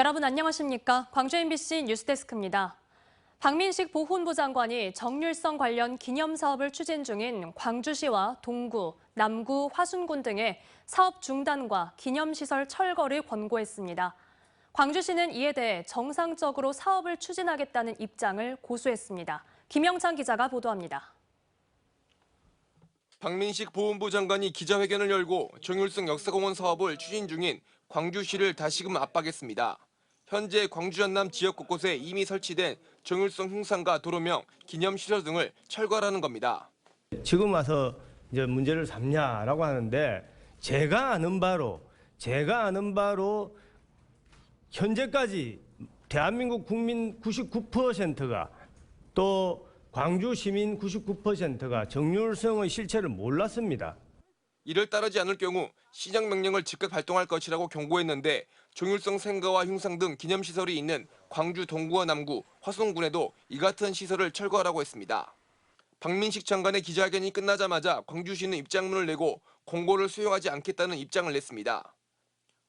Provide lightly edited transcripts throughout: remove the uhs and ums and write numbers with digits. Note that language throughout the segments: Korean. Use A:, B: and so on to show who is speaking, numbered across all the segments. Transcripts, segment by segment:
A: 여러분 안녕하십니까? 광주 MBC 뉴스데스크입니다. 박민식 보훈부 장관이 정률성 관련 기념 사업을 추진 중인 광주시와 동구, 남구, 화순군 등의 사업 중단과 기념시설 철거를 권고했습니다. 광주시는 이에 대해 정상적으로 사업을 추진하겠다는 입장을 고수했습니다. 김영찬 기자가 보도합니다.
B: 박민식 보훈부 장관이 기자회견을 열고 정율성 역사공원 사업을 추진 중인 광주시를 다시금 압박했습니다. 현재 광주 전남 지역 곳곳에 이미 설치된 정율성 흉상과 도로명, 기념시설 등을 철거하라는 겁니다.
C: 지금 와서 이제 문제를 삼냐라고 하는데 제가 아는 바로 현재까지 대한민국 국민 99%가 또 광주 시민 99%가 정률성의 실체를 몰랐습니다.
B: 이를 따르지 않을 경우 시정 명령을 즉각 발동할 것이라고 경고했는데 정율성 생가와 흉상 등 기념시설이 있는 광주 동구와 남구, 화순군에도 이 같은 시설을 철거하라고 했습니다. 박민식 장관의 기자회견이 끝나자마자 광주시는 입장문을 내고 공고를 수용하지 않겠다는 입장을 냈습니다.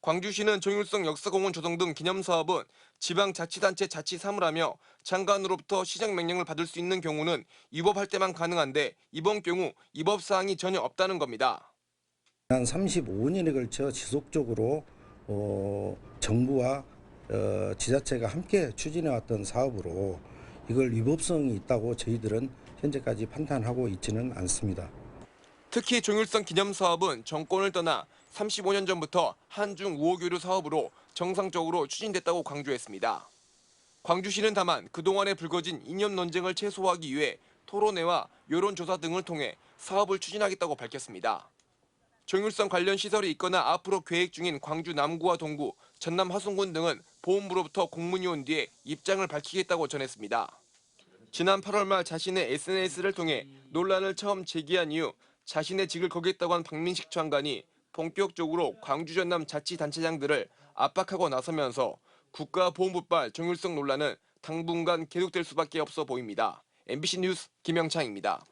B: 광주시는 정율성 역사공원 조성 등 기념사업은 지방자치단체 자치사무라며 장관으로부터 시정 명령을 받을 수 있는 경우는 위법할 때만 가능한데 이번 경우 위법사항이 전혀 없다는 겁니다.
D: 한 35년에 걸쳐 지속적으로 정부와 지자체가 함께 추진해왔던 사업으로 이걸 위법성이 있다고 저희들은 현재까지 판단하고 있지는 않습니다.
B: 특히 정율성 기념사업은 정권을 떠나 35년 전부터 한중 우호교류 사업으로 정상적으로 추진됐다고 강조했습니다. 광주시는 다만 그동안에 불거진 이념 논쟁을 최소화하기 위해 토론회와 여론조사 등을 통해 사업을 추진하겠다고 밝혔습니다. 정율성 관련 시설이 있거나 앞으로 계획 중인 광주 남구와 동구, 전남 화순군 등은 보훈부로부터 공문이 온 뒤에 입장을 밝히겠다고 전했습니다. 지난 8월 말 자신의 SNS를 통해 논란을 처음 제기한 이후 자신의 직을 거겠다고 한 박민식 장관이 본격적으로 광주 전남 자치단체장들을 압박하고 나서면서 국가보훈부발 정율성 논란은 당분간 계속될 수밖에 없어 보입니다. MBC 뉴스 김영창입니다.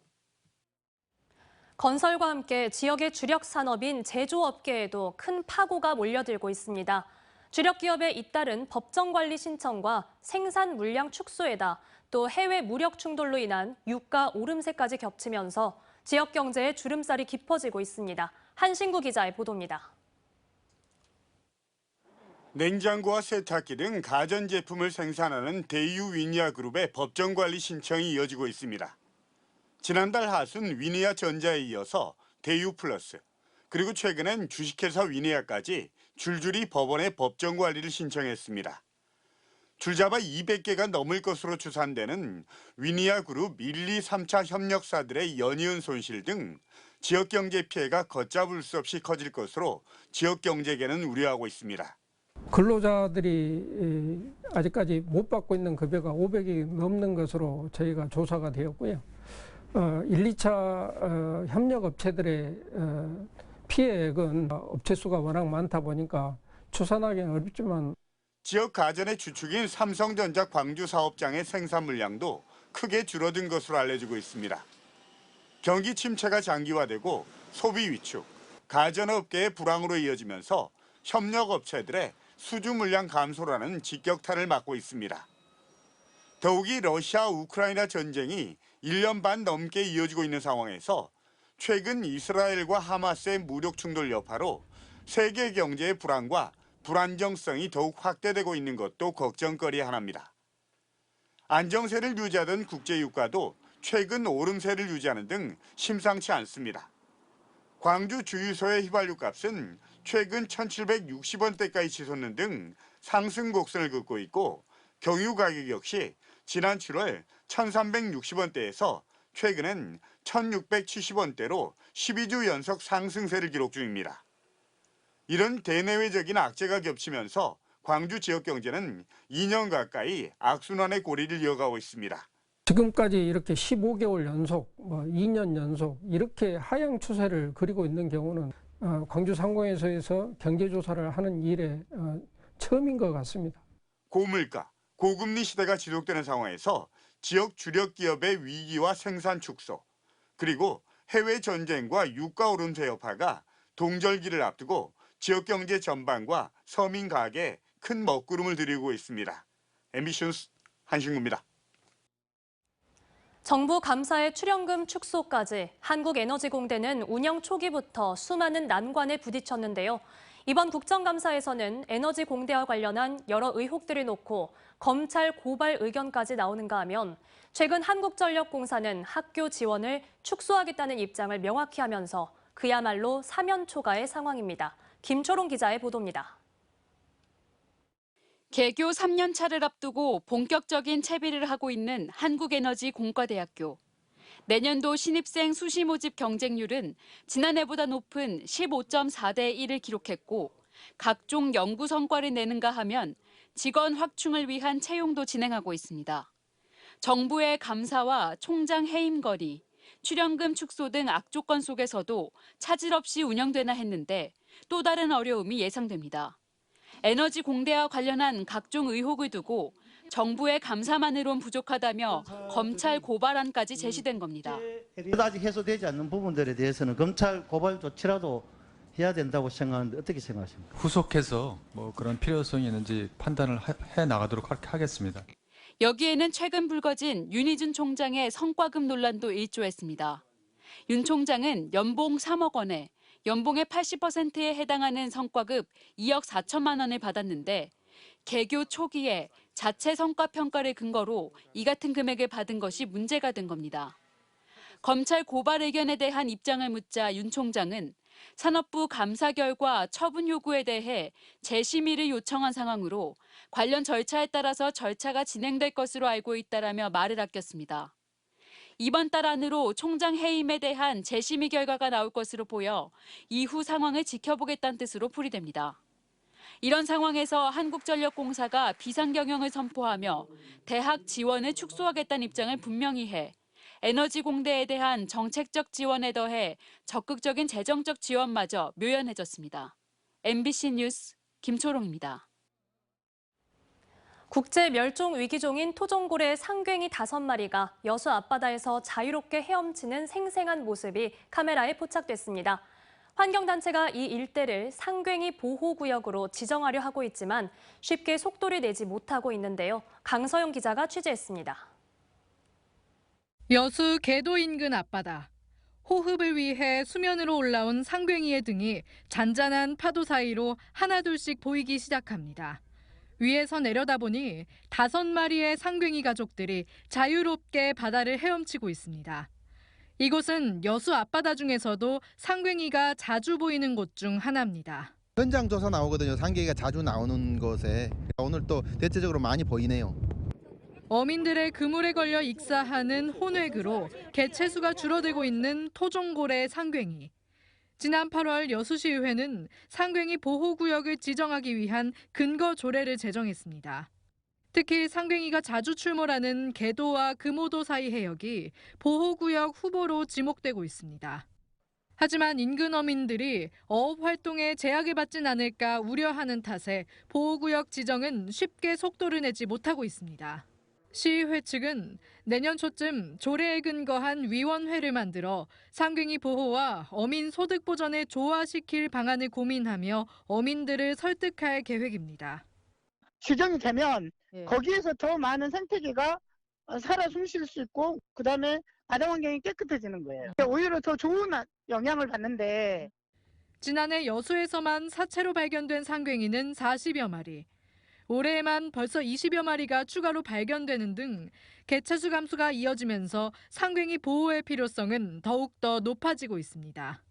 A: 건설과 함께 지역의 주력 산업인 제조업계에도 큰 파고가 몰려들고 있습니다. 주력 기업의 잇따른 법정 관리 신청과 생산 물량 축소에다 또 해외 무력 충돌로 인한 유가 오름세까지 겹치면서 지역 경제의 주름살이 깊어지고 있습니다. 한신구 기자의 보도입니다.
E: 냉장고와 세탁기 등 가전제품을 생산하는 대유 위니아 그룹의 법정 관리 신청이 이어지고 있습니다. 지난달 하순 위니아 전자에 이어서 대유 플러스, 그리고 최근엔 주식회사 위니아까지 줄줄이 법원에 법정 관리를 신청했습니다. 줄잡아 200개가 넘을 것으로 추산되는 위니아 그룹 1, 2, 3차 협력사들의 연이은 손실 등 지역 경제 피해가 걷잡을 수 없이 커질 것으로 지역 경제계는 우려하고 있습니다.
F: 근로자들이 아직까지 못 받고 있는 급여가 500이 넘는 것으로 저희가 조사가 되었고요. 1, 2차 협력업체들의 피해액은 업체 수가 워낙 많다 보니까 추산하기는 어렵지만
E: 지역 가전의 주축인 삼성전자 광주 사업장의 생산 물량도 크게 줄어든 것으로 알려지고 있습니다. 경기 침체가 장기화되고 소비 위축, 가전업계의 불황으로 이어지면서 협력업체들의 수주 물량 감소라는 직격탄을 맞고 있습니다. 더욱이 러시아 우크라이나 전쟁이 1년 반 넘게 이어지고 있는 상황에서 최근 이스라엘과 하마스의 무력 충돌 여파로 세계 경제의 불안과 불안정성이 더욱 확대되고 있는 것도 걱정거리 하나입니다. 안정세를 유지하던 국제유가도 최근 오름세를 유지하는 등 심상치 않습니다. 광주 주유소의 휘발유 값은 최근 1,760원대까지 치솟는 등 상승 곡선을 긋고 있고 경유 가격 역시 지난 7월 1,360원대에서 최근엔 1,670원대로 12주 연속 상승세를 기록 중입니다. 이런 대내외적인 악재가 겹치면서 광주 지역 경제는 2년 가까이 악순환의 고리를 이어가고 있습니다.
F: 지금까지 이렇게 15개월 연속, 2년 연속 이렇게 하향 추세를 그리고 있는 경우는 광주 상공에서 경제조사를 하는 일에 처음인 것 같습니다.
E: 고물가, 고금리 시대가 지속되는 상황에서 지역 주력 기업의 위기와 생산 축소, 그리고 해외 전쟁과 유가 오름세 여파가 동절기를 앞두고 지역 경제 전반과 서민 가계, 큰 먹구름을 들이고 있습니다. MBC 뉴스 한신구입니다.
A: 정부 감사의 출연금 축소까지 한국에너지공대는 운영 초기부터 수많은 난관에 부딪혔는데요. 이번 국정감사에서는 에너지공대와 관련한 여러 의혹들을 놓고 검찰 고발 의견까지 나오는가 하면 최근 한국전력공사는 학교 지원을 축소하겠다는 입장을 명확히 하면서 그야말로 사면초가의 상황입니다. 김초롱 기자의 보도입니다.
G: 개교 3년 차를 앞두고 본격적인 채비를 하고 있는 한국에너지공과대학교. 내년도 신입생 수시 모집 경쟁률은 지난해보다 높은 15.4대 1을 기록했고 각종 연구 성과를 내는가 하면 직원 확충을 위한 채용도 진행하고 있습니다. 정부의 감사와 총장 해임 건의, 출연금 축소 등 악조건 속에서도 차질 없이 운영되나 했는데 또 다른 어려움이 예상됩니다. 에너지 공대와 관련한 각종 의혹을 두고 정부의 감사만으론 부족하다며 검찰 고발안까지 제시된 겁니다.
H: 아직 해소되지 않는 부분들에 대해서는 검찰 고발 조치라도 해야 된다고 생각하는데 어떻게 생각하십니까?
I: 후속해서 그런 필요성이 있는지 판단을 해 나가도록 하겠습니다.
G: 여기에는 최근 불거진 윤희준 총장의 성과급 논란도 일조했습니다. 윤 총장은 연봉 3억 원에 연봉의 80%에 해당하는 성과급 2억 4천만 원을 받았는데 개교 초기에 자체 성과 평가를 근거로 이 같은 금액을 받은 것이 문제가 된 겁니다. 검찰 고발 의견에 대한 입장을 묻자 윤 총장은 산업부 감사 결과 처분 요구에 대해 재심의를 요청한 상황으로 관련 절차에 따라서 절차가 진행될 것으로 알고 있다라며 말을 아꼈습니다. 이번 달 안으로 총장 해임에 대한 재심의 결과가 나올 것으로 보여 이후 상황을 지켜보겠다는 뜻으로 풀이됩니다. 이런 상황에서 한국전력공사가 비상경영을 선포하며 대학 지원을 축소하겠다는 입장을 분명히 해 에너지공대에 대한 정책적 지원에 더해 적극적인 재정적 지원마저 묘연해졌습니다. MBC 뉴스 김초롱입니다.
A: 국제 멸종 위기종인 토종고래 상괭이 5마리가 여수 앞바다에서 자유롭게 헤엄치는 생생한 모습이 카메라에 포착됐습니다. 환경단체가 이 일대를 상괭이 보호구역으로 지정하려 하고 있지만 쉽게 속도를 내지 못하고 있는데요. 강서영 기자가 취재했습니다.
J: 여수 개도 인근 앞바다. 호흡을 위해 수면으로 올라온 상괭이의 등이 잔잔한 파도 사이로 하나둘씩 보이기 시작합니다. 위에서 내려다보니 5마리의 상괭이 가족들이 자유롭게 바다를 헤엄치고 있습니다. 이곳은 여수 앞바다 중에서도 상괭이가 자주 보이는 곳 중 하나입니다.
K: 현장 조사 나오거든요. 상괭이가 자주 나오는 곳에. 오늘 또 대체적으로 많이 보이네요.
J: 어민들의 그물에 걸려 익사하는 혼획으로 개체수가 줄어들고 있는 토종고래 상괭이. 지난 8월 여수시의회는 상괭이 보호구역을 지정하기 위한 근거 조례를 제정했습니다. 특히 상괭이가 자주 출몰하는 개도와 금오도 사이 해역이 보호구역 후보로 지목되고 있습니다. 하지만 인근 어민들이 어업 활동에 제약을 받진 않을까 우려하는 탓에 보호구역 지정은 쉽게 속도를 내지 못하고 있습니다. 시의회 측은 내년 초쯤 조례에 근거한 위원회를 만들어 상괭이 보호와 어민 소득 보전을 조화시킬 방안을 고민하며 어민들을 설득할 계획입니다.
L: 지정이 되면 거기에서 더 많은 생태계가 살아 숨쉴 수 있고 그다음에 바다 환경이 깨끗해지는 거예요. 오히려 더 좋은 영향을 받는데.
J: 지난해 여수에서만 사체로 발견된 상괭이는 40여 마리. 올해에만 벌써 20여 마리가 추가로 발견되는 등 개체수 감소가 이어지면서 상괭이 보호의 필요성은 더욱더 높아지고 있습니다.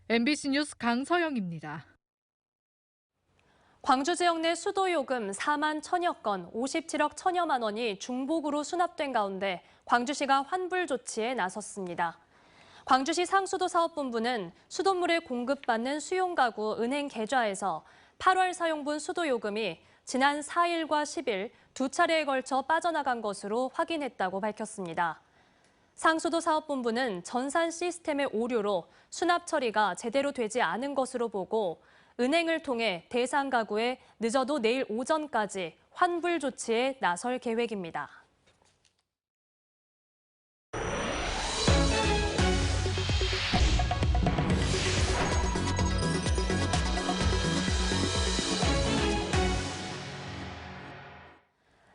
J: MBC 뉴스 강서영입니다.
A: 광주 지역 내 수도 요금 4만 1천여 건, 57억 1천여만 원이 중복으로 수납된 가운데 광주시가 환불 조치에 나섰습니다. 광주시 상수도 사업본부는 수돗물을 공급받는 수용가구 은행 계좌에서 8월 사용분 수도 요금이 지난 4일과 10일 두 차례에 걸쳐 빠져나간 것으로 확인했다고 밝혔습니다. 상수도 사업본부는 전산 시스템의 오류로 수납 처리가 제대로 되지 않은 것으로 보고 은행을 통해 대상 가구에 늦어도 내일 오전까지 환불 조치에 나설 계획입니다.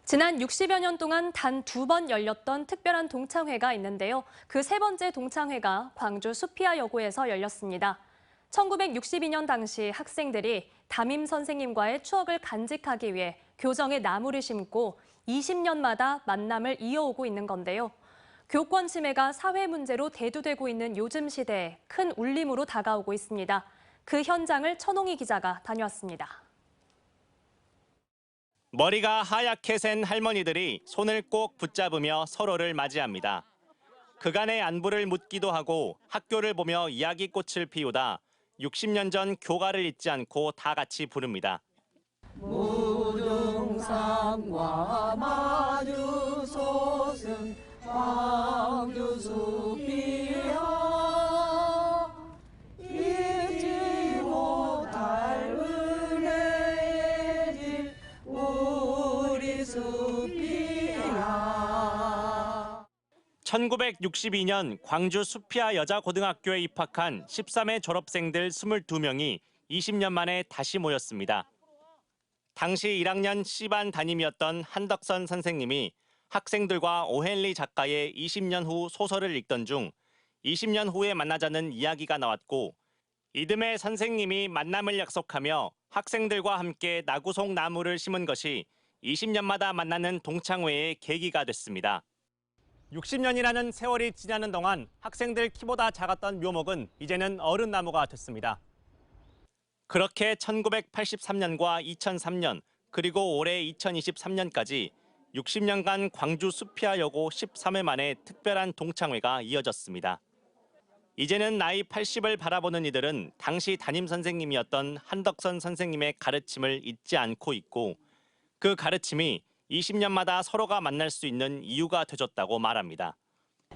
A: 지난 60여 년 동안 단 2번 열렸던 특별한 동창회가 있는데요. 그 세 번째 동창회가 광주 수피아 여고에서 열렸습니다. 1962년 당시 학생들이 담임 선생님과의 추억을 간직하기 위해 교정에 나무를 심고 20년마다 만남을 이어오고 있는 건데요. 교권 침해가 사회 문제로 대두되고 있는 요즘 시대에 큰 울림으로 다가오고 있습니다. 그 현장을 천홍희 기자가 다녀왔습니다.
M: 머리가 하얗게 센 할머니들이 손을 꼭 붙잡으며 서로를 맞이합니다. 그간의 안부를 묻기도 하고 학교를 보며 이야기꽃을 피우다 60년 전 교가를 잊지 않고 다 같이 부릅니다.
N: 무등산과 마주솟은 광주 수피아 잊지 못할 은혜의 집 우리 수피아.
M: 1962년 광주 수피아 여자고등학교에 입학한 13회 졸업생들 22명이 20년 만에 다시 모였습니다. 당시 1학년 C반 담임이었던 한덕선 선생님이 학생들과 오헨리 작가의 20년 후 소설을 읽던 중 20년 후에 만나자는 이야기가 나왔고 이듬해 선생님이 만남을 약속하며 학생들과 함께 나구송 나무를 심은 것이 20년마다 만나는 동창회의 계기가 됐습니다. 60년이라는 세월이 지나는 동안 학생들 키보다 작았던 묘목은 이제는 어른 나무가 됐습니다. 그렇게 1983년과 2003년 그리고 올해 2023년까지 60년간 광주 수피아 여고 13회 만에 특별한 동창회가 이어졌습니다. 이제는 나이 80을 바라보는 이들은 당시 담임 선생님이었던 한덕선 선생님의 가르침을 잊지 않고 있고 그 가르침이 20년마다 서로가 만날 수 있는 이유가 되줬다고 말합니다.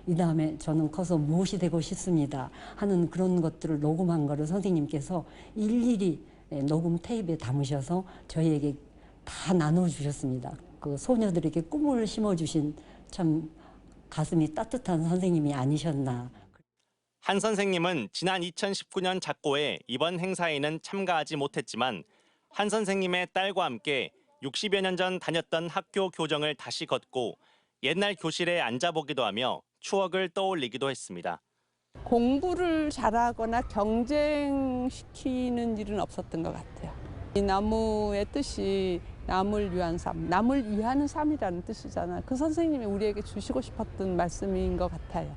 O: 이 다음에 저는 커서 무엇이 되고 싶습니다 하는 그런 것들을 녹음한 거를 선생님께서 일일이 녹음 테이프에 담으셔서 저희에게 다 나눠주셨습니다. 그 소녀들에게 꿈을 심어주신 참 가슴이 따뜻한 선생님이 아니셨나.
M: 한 선생님은 지난 2019년 작고에 이번 행사에는 참가하지 못했지만 한 선생님의 딸과 함께 60여 년 전 다녔던 학교 교정을 다시 걷고 옛날 교실에 앉아보기도 하며 추억을 떠올리기도 했습니다.
P: 공부를 잘하거나 경쟁시키는 일은 없었던 것 같아요. 이 나무의 뜻이 남을 위한 삶, 남을 위하는 삶이라는 뜻이잖아요. 그 선생님이 우리에게 주시고 싶었던 말씀인 것 같아요.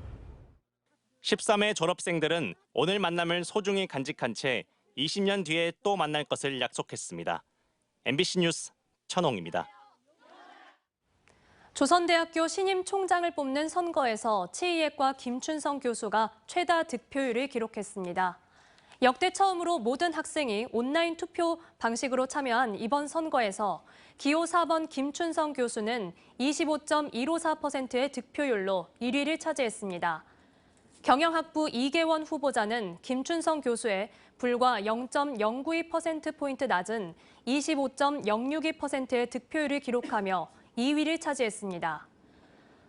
M: 13회 졸업생들은 오늘 만남을 소중히 간직한 채 20년 뒤에 또 만날 것을 약속했습니다. MBC 뉴스 천홍입니다.
A: 조선대학교 신임 총장을 뽑는 선거에서 치의학과 김춘성 교수가 최다 득표율을 기록했습니다. 역대 처음으로 모든 학생이 온라인 투표 방식으로 참여한 이번 선거에서 기호 4번 김춘성 교수는 25.154%의 득표율로 1위를 차지했습니다. 경영학부 이계원 후보자는 김춘성 교수의 불과 0.092%포인트 낮은 25.062%의 득표율을 기록하며 2위를 차지했습니다.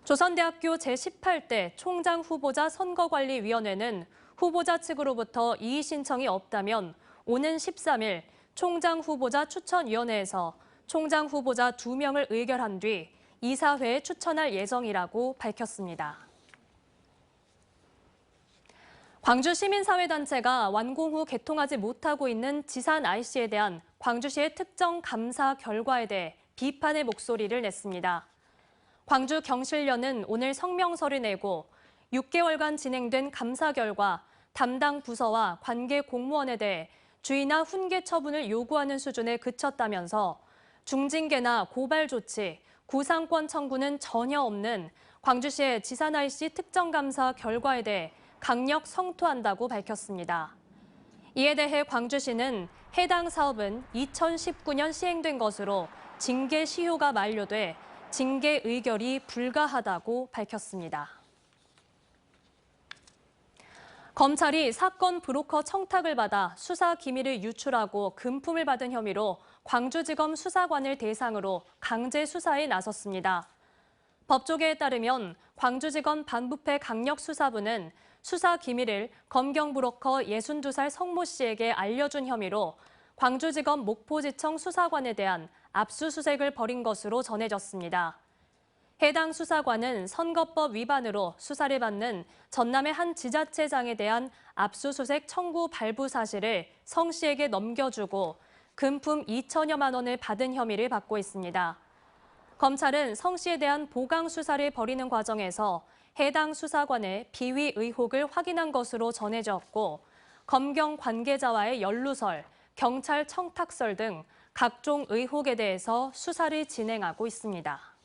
A: 조선대학교 제18대 총장 후보자 선거관리위원회는 후보자 측으로부터 이의 신청이 없다면 오는 13일 총장 후보자 추천위원회에서 총장 후보자 2명을 의결한 뒤 이사회에 추천할 예정이라고 밝혔습니다. 광주 시민사회단체가 완공 후 개통하지 못하고 있는 지산 IC에 대한 광주시의 특정 감사 결과에 대해 비판의 목소리를 냈습니다. 광주 경실련은 오늘 성명서를 내고 6개월간 진행된 감사 결과 담당 부서와 관계 공무원에 대해 주의나 훈계 처분을 요구하는 수준에 그쳤다면서 중징계나 고발 조치, 구상권 청구는 전혀 없는 광주시의 지산 IC 특정 감사 결과에 대해 강력 성토한다고 밝혔습니다. 이에 대해 광주시는 해당 사업은 2019년 시행된 것으로 징계 시효가 만료돼 징계 의결이 불가하다고 밝혔습니다. 검찰이 사건 브로커 청탁을 받아 수사 기밀을 유출하고 금품을 받은 혐의로 광주지검 수사관을 대상으로 강제 수사에 나섰습니다. 법조계에 따르면 광주지검 반부패 강력수사부는 수사 기밀을 검경 브로커 62살 성모 씨에게 알려준 혐의로 광주지검 목포지청 수사관에 대한 압수수색을 벌인 것으로 전해졌습니다. 해당 수사관은 선거법 위반으로 수사를 받는 전남의 한 지자체장에 대한 압수수색 청구 발부 사실을 성 씨에게 넘겨주고 금품 2천여만 원을 받은 혐의를 받고 있습니다. 검찰은 성 씨에 대한 보강 수사를 벌이는 과정에서 해당 수사관의 비위 의혹을 확인한 것으로 전해졌고 검경 관계자와의 연루설, 경찰 청탁설 등 각종 의혹에 대해서 수사를 진행하고 있습니다.